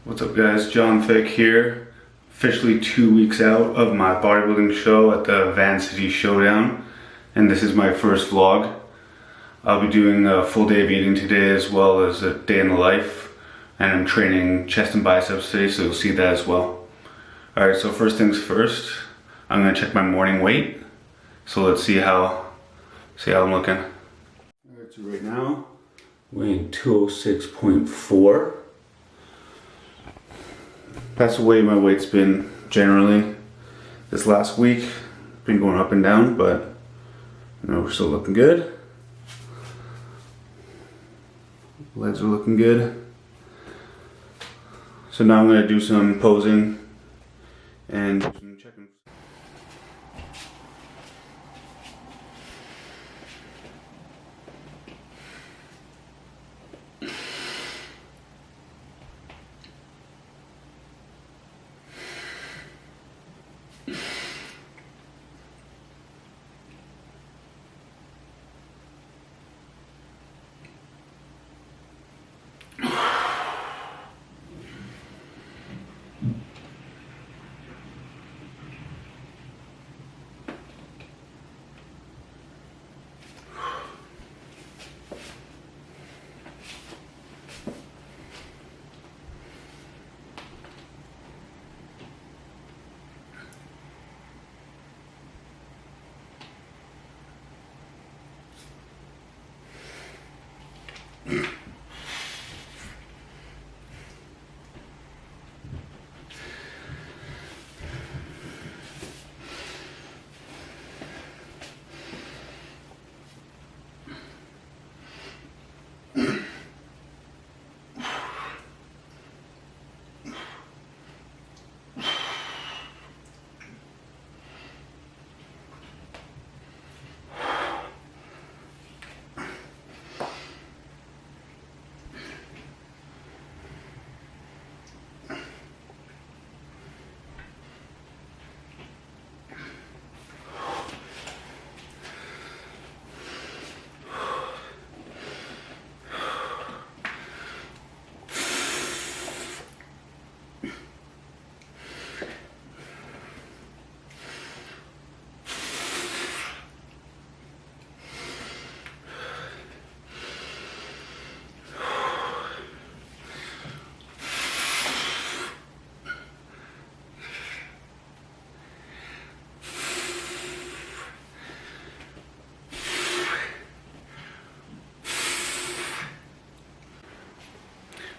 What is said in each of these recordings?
What's up guys, John Fick here. Officially 2 weeks out of my bodybuilding show at the Vancity Showdown, and this is my first vlog. I'll be doing a full day of eating today as well as a day in the life, and I'm training chest and biceps today, so you'll see that as well. Alright, so first things first, I'm gonna check my morning weight. So let's see how I'm looking. Alright, so right now, weighing 206.4. That's the way my weight's been generally this last week. Been going up and down, but you know, we're still looking good. Legs are looking good. So now I'm gonna do some posing and do some check-ins.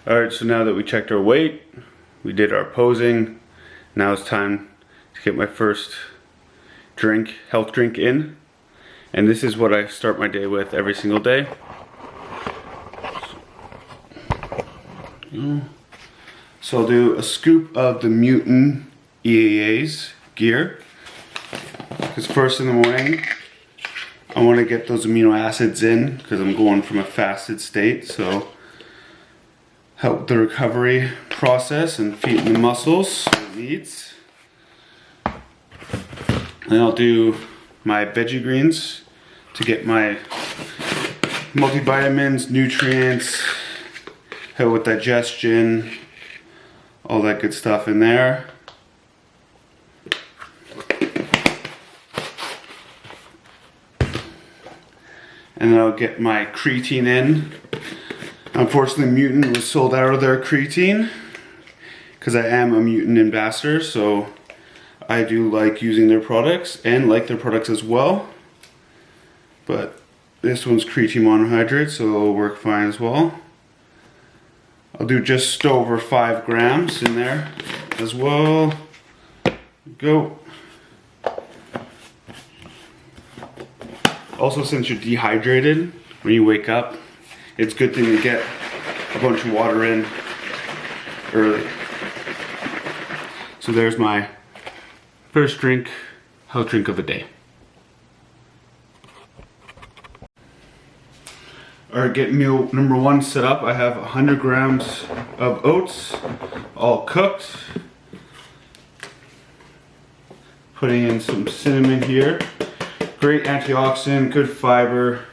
Alright, so now that we checked our weight, we did our posing, now it's time to get my first drink, health drink in. And this is what I start my day with every single day. So I'll do a scoop of the Mutant EAA's gear. Because first in the morning, I want to get those amino acids in because I'm going from a fasted state, so help the recovery process and feed the muscles it needs. Then I'll do my veggie greens to get my multivitamins, nutrients, help with digestion, all that good stuff in there. And then I'll get my creatine in. Unfortunately, Mutant was sold out of their creatine because I am a Mutant ambassador, so I do like using their products and like their products as well. But this one's creatine monohydrate, so it'll work fine as well. I'll do just over 5 grams in there as well. Go. Also, since you're dehydrated when you wake up, it's a good thing to get a bunch of water in early. So there's my first drink, health drink of the day. Alright, get meal number 1 set up. I have 100 grams of oats, all cooked. Putting in some cinnamon here. Great antioxidant, good fiber.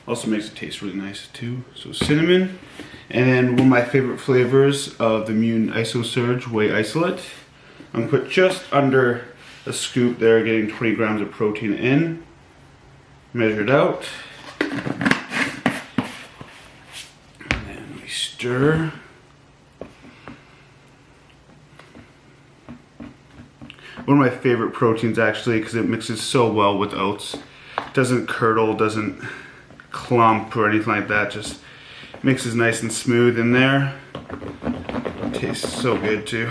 Also makes it taste really nice too. So cinnamon, And then one of my favorite flavors of the Mutant Iso Surge Whey Isolate. I'm gonna put just under a scoop there, getting 20 grams of protein in. Measure it out. And then we stir. One of my favorite proteins actually, because it mixes so well with oats. Doesn't curdle, doesn't clump or anything like that. Just mixes nice and smooth in there. Tastes so good too.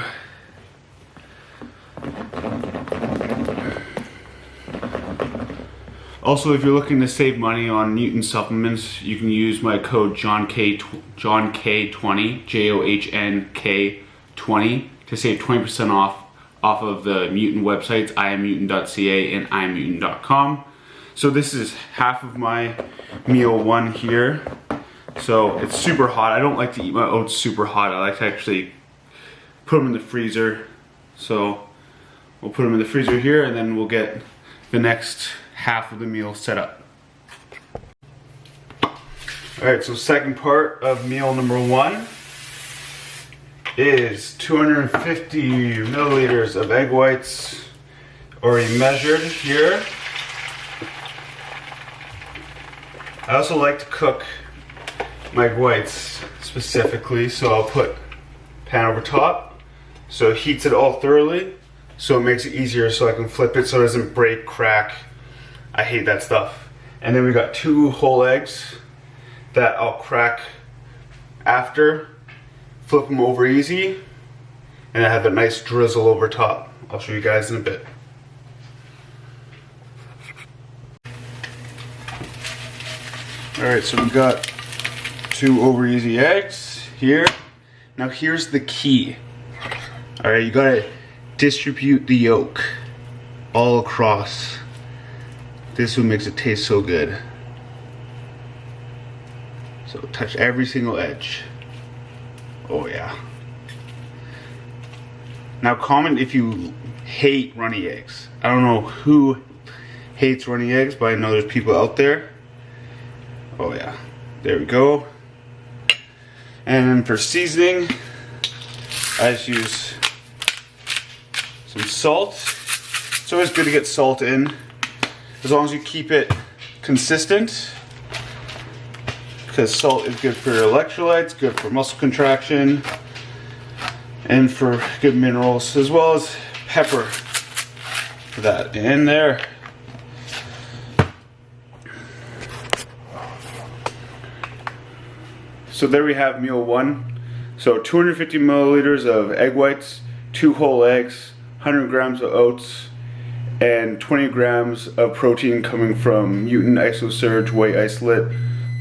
Also, if you're looking to save money on Mutant supplements, you can use my code JOHNK20, JOHNK20, to save 20% off of the Mutant websites, iammutant.ca and iammutant.com. So this is half of my meal one here. So it's super hot. I don't like to eat my oats super hot. I like to actually put them in the freezer. So we'll put them in the freezer here, and then we'll get the next half of the meal set up. Alright, so second part of meal number one is 250 milliliters of egg whites, already measured here. I also like to cook my egg whites specifically, so I'll put pan over top so it heats it all thoroughly, so it makes it easier so I can flip it so it doesn't break, crack. I hate that stuff. And then we got 2 whole eggs that I'll crack after, flip them over easy, and I have a nice drizzle over top. I'll show you guys in a bit. Alright, so we got 2 over easy eggs here. Now here's the key. Alright, you gotta distribute the yolk all across. This is what makes it taste so good. So touch every single edge. Oh yeah. Now comment if you hate runny eggs. I don't know who hates runny eggs, but I know there's people out there. Oh yeah. There we go. And then for seasoning, I just use some salt. It's always good to get salt in, as long as you keep it consistent, because salt is good for your electrolytes, good for muscle contraction, and for good minerals, as well as pepper for that in there. So there we have meal one. So 250 milliliters of egg whites, 2 whole eggs, 100 grams of oats, and 20 grams of protein coming from Mutant Iso Surge Whey Isolate,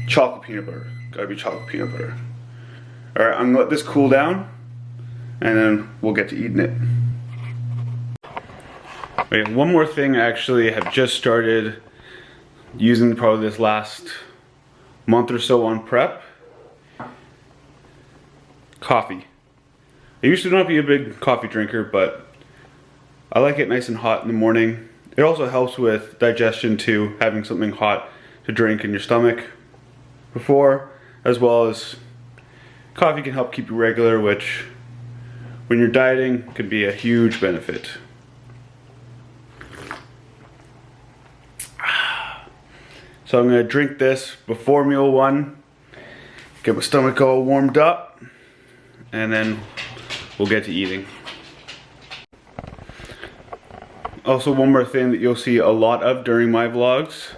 chocolate peanut butter. Gotta be chocolate peanut butter. Alright, I'm gonna let this cool down, and then we'll get to eating it. Wait, one more thing I actually have just started using probably this last month or so on prep. Coffee. I used to not be a big coffee drinker, but I like it nice and hot in the morning. It also helps with digestion too, having something hot to drink in your stomach before, as well as coffee can help keep you regular, which when you're dieting could be a huge benefit. So I'm gonna drink this before meal one, get my stomach all warmed up, and then we'll get to eating. Also, one more thing that you'll see a lot of during my vlogs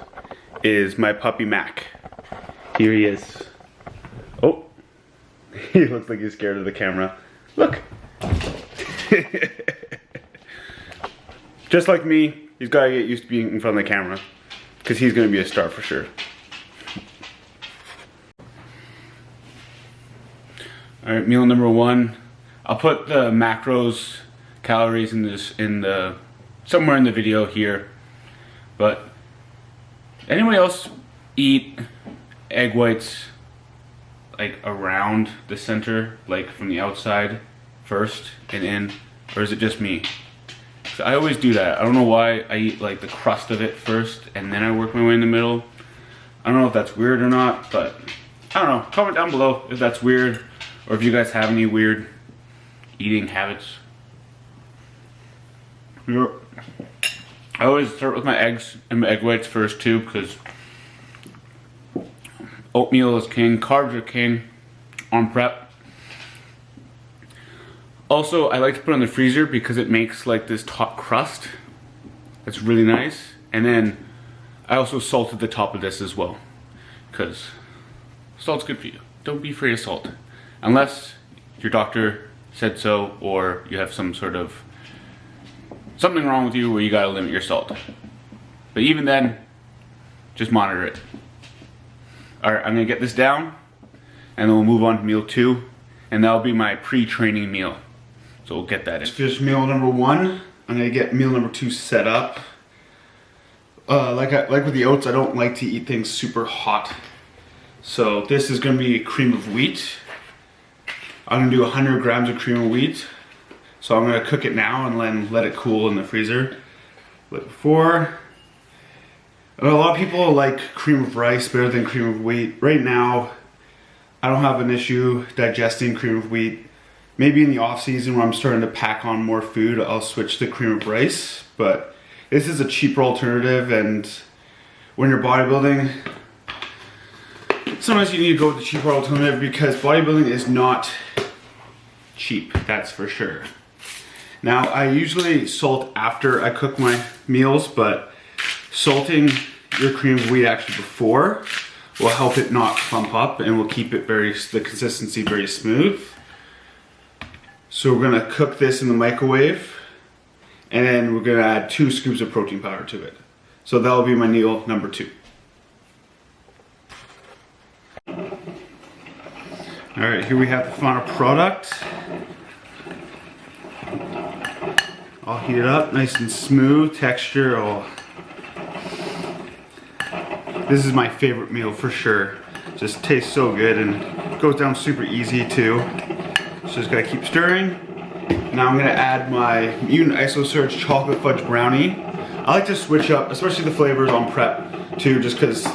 is my puppy Mac. Here he is. Oh, he looks like he's scared of the camera. Look. Just like me, he's gotta get used to being in front of the camera, because he's gonna be a star for sure. Alright, meal number one. I'll put the macros, calories in the somewhere in the video here. But anybody else eat egg whites like around the center, like from the outside first and in, or is it just me? So I always do that. I don't know why I eat like the crust of it first and then I work my way in the middle. I don't know if that's weird or not, but I don't know, comment down below if that's weird, or if you guys have any weird eating habits. I always start with my eggs and my egg whites first too, because oatmeal is king, carbs are king on prep. Also, I like to put it in the freezer because it makes like this top crust that's really nice. And then I also salted the top of this as well, because salt's good for you. Don't be afraid of salt, unless your doctor said so, or you have some sort of something wrong with you where you gotta limit your salt. But even then, just monitor it. Alright, I'm gonna get this down, and then we'll move on to meal 2, and that'll be my pre-training meal. So we'll get that in. Finish meal number 1. I'm gonna get meal number 2 set up. Like with the oats, I don't like to eat things super hot. So this is gonna be cream of wheat. I'm gonna do 100 grams of cream of wheat. So I'm gonna cook it now and then let it cool in the freezer. Like before. And a lot of people like cream of rice better than cream of wheat. Right now, I don't have an issue digesting cream of wheat. Maybe in the off season when I'm starting to pack on more food, I'll switch to cream of rice. But this is a cheaper alternative, and when you're bodybuilding, sometimes you need to go with the cheaper alternative because bodybuilding is not cheap, that's for sure. Now, I usually salt after I cook my meals, but salting your cream of wheat actually before will help it not clump up and will keep it the consistency very smooth. So we're gonna cook this in the microwave, and then we're gonna add 2 scoops of protein powder to it. So that'll be my meal number 2. All right, here we have the final product. I'll heat it up, nice and smooth texture. Oh. This is my favorite meal for sure. Just tastes so good and goes down super easy too. So just gotta keep stirring. Now I'm gonna add my Mutant ISO Surge chocolate fudge brownie. I like to switch up, especially the flavors on prep too, just because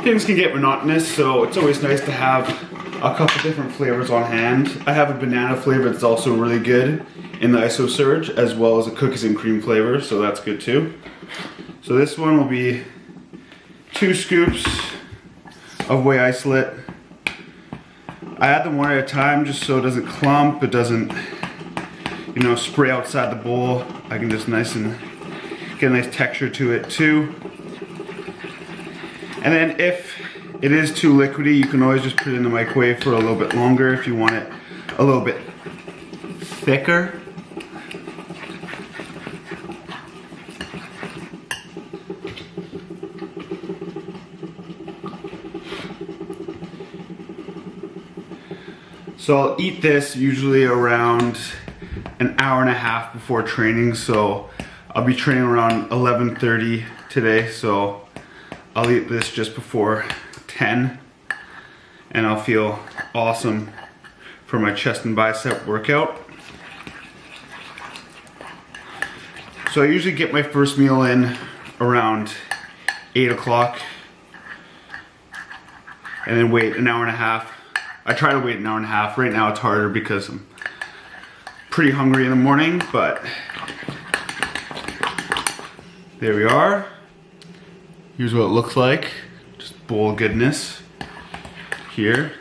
things can get monotonous. So it's always nice to have a couple different flavors on hand. I have a banana flavor that's also really good in the ISO Surge, as well as a cookies and cream flavor, so that's good too. So this one will be 2 scoops of whey isolate. I add them one at a time just so it doesn't clump, it doesn't, you know, spray outside the bowl. I can just get a nice texture to it too. And then if it is too liquidy, you can always just put it in the microwave for a little bit longer if you want it a little bit thicker. So I'll eat this usually around an hour and a half before training. So I'll be training around 11:30 today. So I'll eat this just before 10 and I'll feel awesome for my chest and bicep workout. So I usually get my first meal in around 8 o'clock and then wait an hour and a half. I try to wait an hour and a half. Right now it's harder because I'm pretty hungry in the morning, but there we are. Here's what it looks like. Just a bowl of goodness here.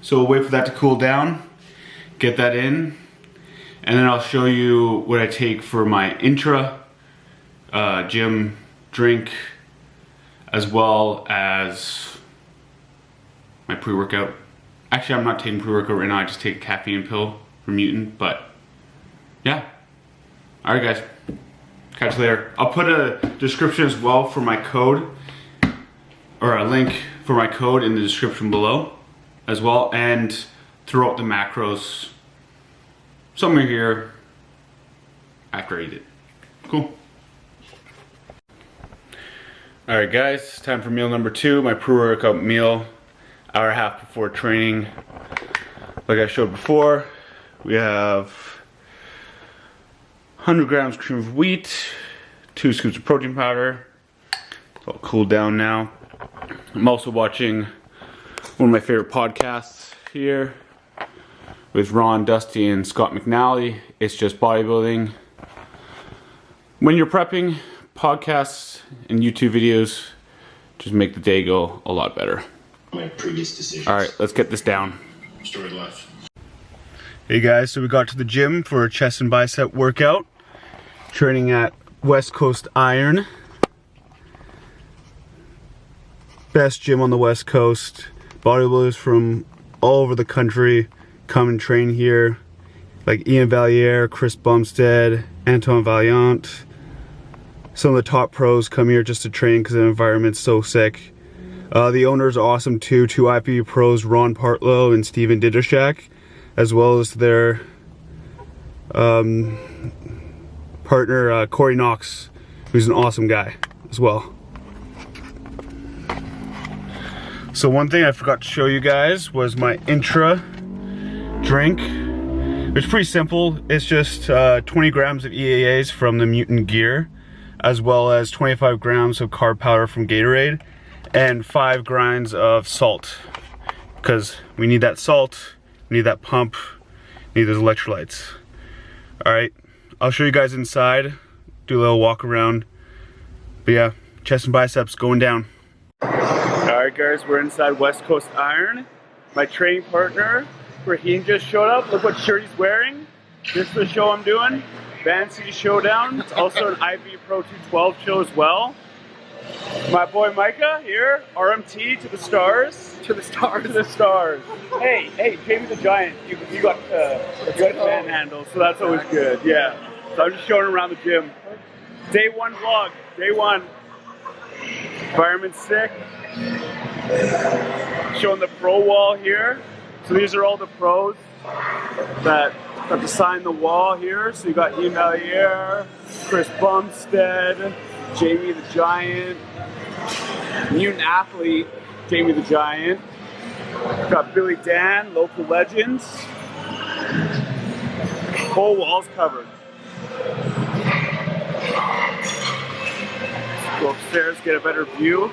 So we'll wait for that to cool down, get that in, and then I'll show you what I take for my intra gym drink, as well as my pre-workout. Actually, I'm not taking pre-workout right now, I just take a caffeine pill for Mutant, but yeah. Alright guys, catch you later. I'll put a description as well for my code, or a link for my code in the description below as well, and throw out the macros somewhere here after I eat it. Cool. Alright guys, time for meal number 2, my pre-workout meal, hour and a half before training. Like I showed before, we have 100 grams cream of wheat, 2 scoops of protein powder. It's all cooled down now. I'm also watching one of my favorite podcasts here with Ron, Dusty, and Scott McNally. It's just bodybuilding. When you're prepping, podcasts and YouTube videos just make the day go a lot better. My previous decisions. All right, let's get this down. Story of life. Hey guys, so we got to the gym for a chest and bicep workout. Training at West Coast Iron. Best gym on the West Coast. Bodybuilders from all over the country come and train here. Like Ian Valier, Chris Bumstead, Anton Valiant. Some of the top pros come here just to train because the environment's so sick. The owners are awesome too. Two IPU pros, Ron Partlow and Steven Didushak, as well as their partner Corey Knox, who's an awesome guy as well. So one thing I forgot to show you guys was my intra drink. It's pretty simple. It's just 20 grams of EAAs from the Mutant Gear, as well as 25 grams of carb powder from Gatorade, and 5 grinds of salt, because we need that salt, we need that pump, we need those electrolytes. All right, I'll show you guys inside, do a little walk around. But yeah, chest and biceps going down. All right guys, we're inside West Coast Iron. My training partner, Raheem, just showed up. Look what shirt he's wearing. This is the show I'm doing, Vancity Showdown. It's also an IV Pro 212 show as well. My boy Micah here, RMT to the stars. To the stars. To the stars. Hey, Jamie the Giant, you got manhandle, so that's always good. Yeah. So I'm just showing around the gym. Day one vlog. Day one. Environment's sick. Showing the pro wall here. So these are all the pros that got to sign the wall here. So you got Ian Valier, Chris Bumstead, Jamie the Giant, Mutant Athlete, Jamie the Giant. Got Billy Dan, local legends. Whole wall's covered. Let's go upstairs, get a better view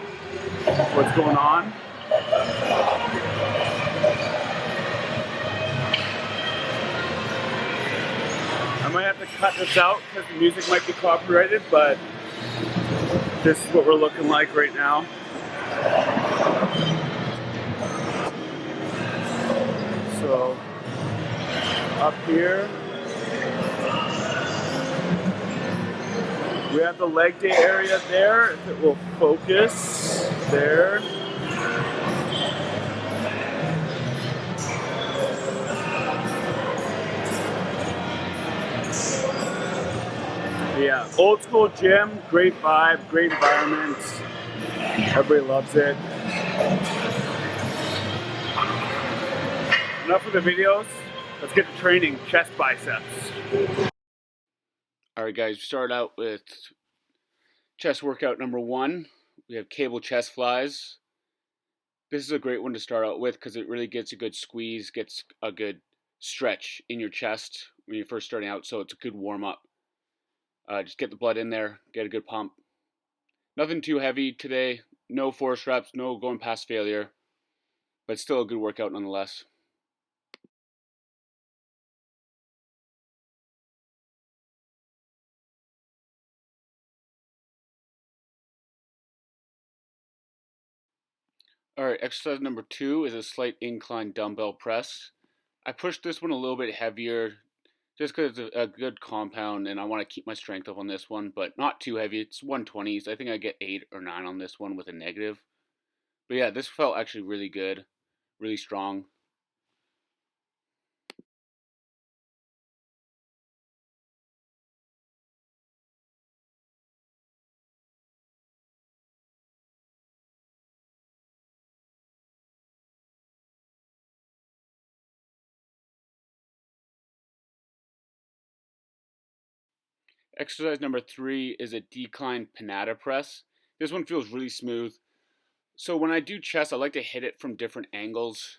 of what's going on. I might have to cut this out because the music might be copyrighted, but this is what we're looking like right now. So, up here, we have the leg day area there, if it will focus, there. Yeah, old school gym, great vibe, great environment. Everybody loves it. Enough of the videos. Let's get to training, chest biceps. Alright guys, we start out with chest workout number 1. We have cable chest flies. This is a great one to start out with because it really gets a good squeeze, gets a good stretch in your chest when you're first starting out, so it's a good warm up. Just get the blood in there, get a good pump. Nothing too heavy today, no force reps, no going past failure, but still a good workout nonetheless. Alright, exercise number 2 is a slight incline dumbbell press. I pushed this one a little bit heavier just because it's a good compound and I want to keep my strength up on this one, but not too heavy. It's 120s. I think I get 8 or 9 on this one with a negative. But yeah, this felt actually really good, really strong. Exercise number 3 is a decline pinata press. This one feels really smooth. So when I do chest, I like to hit it from different angles.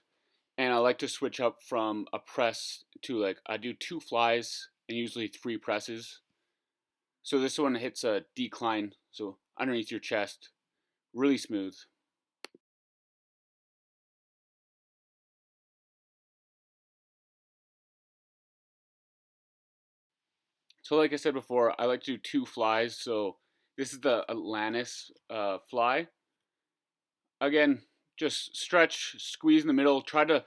And I like to switch up from a press to I do 2 flies and usually 3 presses. So this one hits a decline, so underneath your chest. Really smooth. So like I said before, I like to do 2 flies. So this is the Atlantis fly. Again, just stretch, squeeze in the middle, try to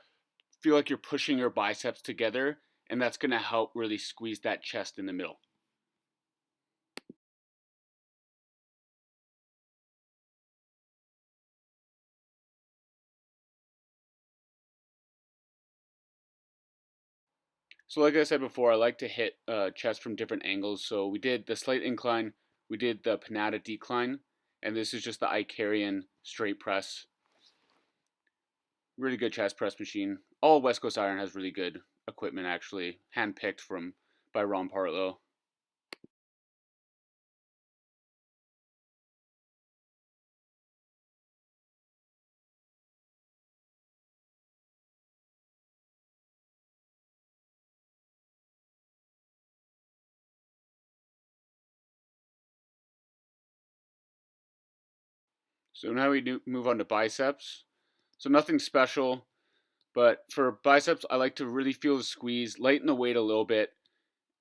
feel like you're pushing your biceps together, and that's going to help really squeeze that chest in the middle. So like I said before, I like to hit chest from different angles. So we did the slight incline, we did the Panada decline, and this is just the Icarian straight press. Really good chest press machine. All West Coast Iron has really good equipment, actually, handpicked by Ron Partlow. So now we move on to biceps. So nothing special, but for biceps, I like to really feel the squeeze, lighten the weight a little bit,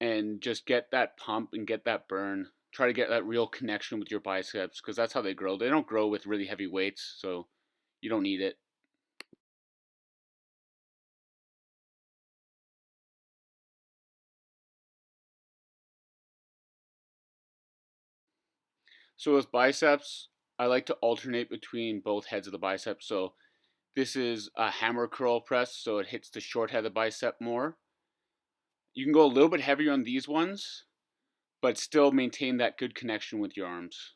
and just get that pump and get that burn. Try to get that real connection with your biceps, because that's how they grow. They don't grow with really heavy weights, so you don't need it. So with biceps, I like to alternate between both heads of the bicep. So this is a hammer curl press, so it hits the short head of the bicep more. You can go a little bit heavier on these ones, but still maintain that good connection with your arms.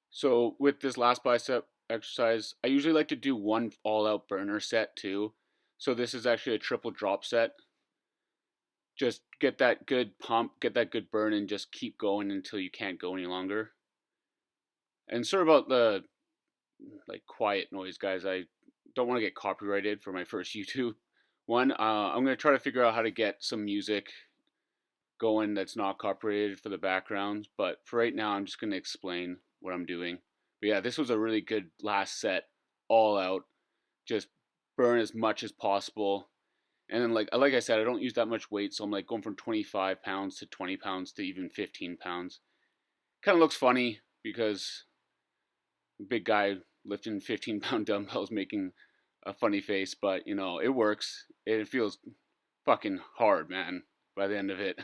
So with this last bicep exercise, I usually like to do one all-out burner set too. So this is actually a triple drop set. Just get that good pump, get that good burn, and just keep going until you can't go any longer. And sorry about the quiet noise, guys. I don't want to get copyrighted for my first YouTube one. I'm gonna try to figure out how to get some music going that's not copyrighted for the background. But for right now, I'm just gonna explain what I'm doing. But yeah, this was a really good last set, all out. Just burn as much as possible. And then like I said, I don't use that much weight, so I'm like going from 25 pounds to 20 pounds to even 15 pounds. Kind of looks funny because a big guy lifting 15-pound dumbbells making a funny face, but you know, it works. It feels fucking hard, man, by the end of it.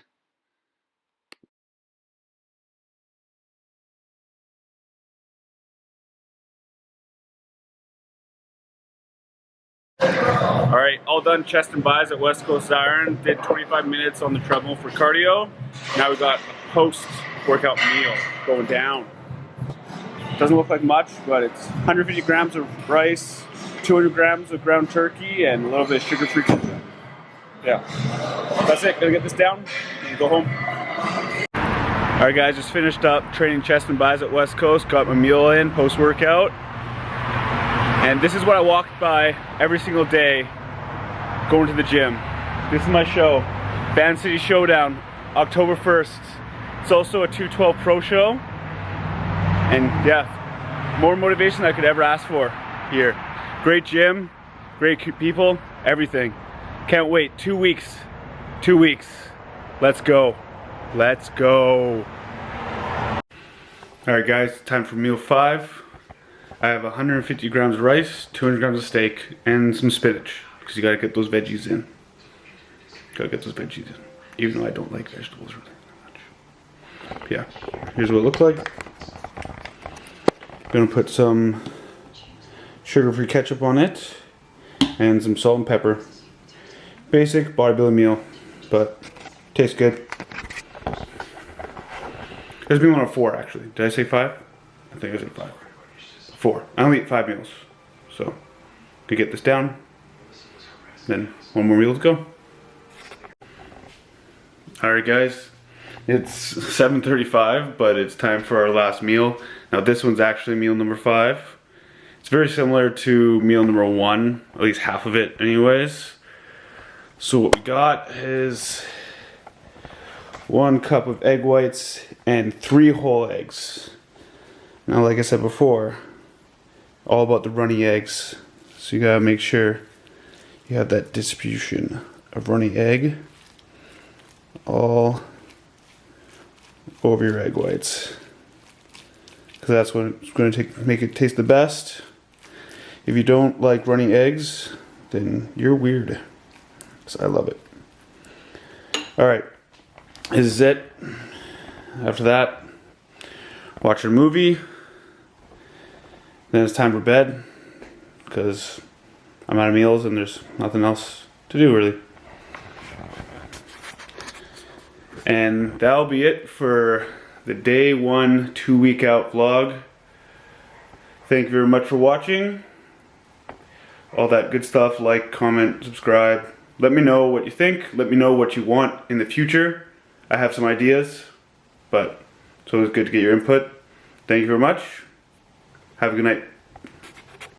All right, all done chest and bis at West Coast Iron. Did 25 minutes on the treadmill for cardio. Now we got a post-workout meal going down. Doesn't look like much, but it's 150 grams of rice, 200 grams of ground turkey, and a little bit of sugar-free pizza. Yeah, that's it. Gonna get this down and go home. All right, guys, just finished up training chest and bis at West Coast. Got my meal in post-workout. And this is what I walk by every single day going to the gym. This is my show, Vancity Showdown, October 1st. It's also a 212 Pro show. And yeah, more motivation than I could ever ask for here. Great gym, great people, everything. Can't wait, 2 weeks, 2 weeks. Let's go, let's go. All right guys, time for meal 5. I have 150 grams of rice, 200 grams of steak, and some spinach, because you gotta get those veggies in. Gotta get those veggies in, even though I don't like vegetables really that much. Yeah, here's what it looks like. Gonna put some sugar-free ketchup on it, and some salt and pepper. Basic bodybuilding meal, but tastes good. There's been one of 4 actually. Did I say 5? I think I said 5. 4. I only eat 5 meals, so could get this down. Then 1 more meal to go. All right, guys, it's 7:35, but it's time for our last meal. Now this one's actually meal number 5. It's very similar to meal number 1, at least half of it, anyways. So what we got is 1 cup of egg whites and 3 whole eggs. Now, like I said before, all about the runny eggs. So you gotta make sure you have that distribution of runny egg all over your egg whites, because that's what's going to make it taste the best. If you don't like runny eggs, then you're weird, because I love it. Alright, this is it. After that, watch a movie. Then it's time for bed, because I'm out of meals and there's nothing else to do really. And that'll be it for the day 1 2-week out vlog. Thank you very much for watching. All that good stuff, like, comment, subscribe. Let me know what you think. Let me know what you want in the future. I have some ideas, but it's always good to get your input. Thank you very much. Have a good night.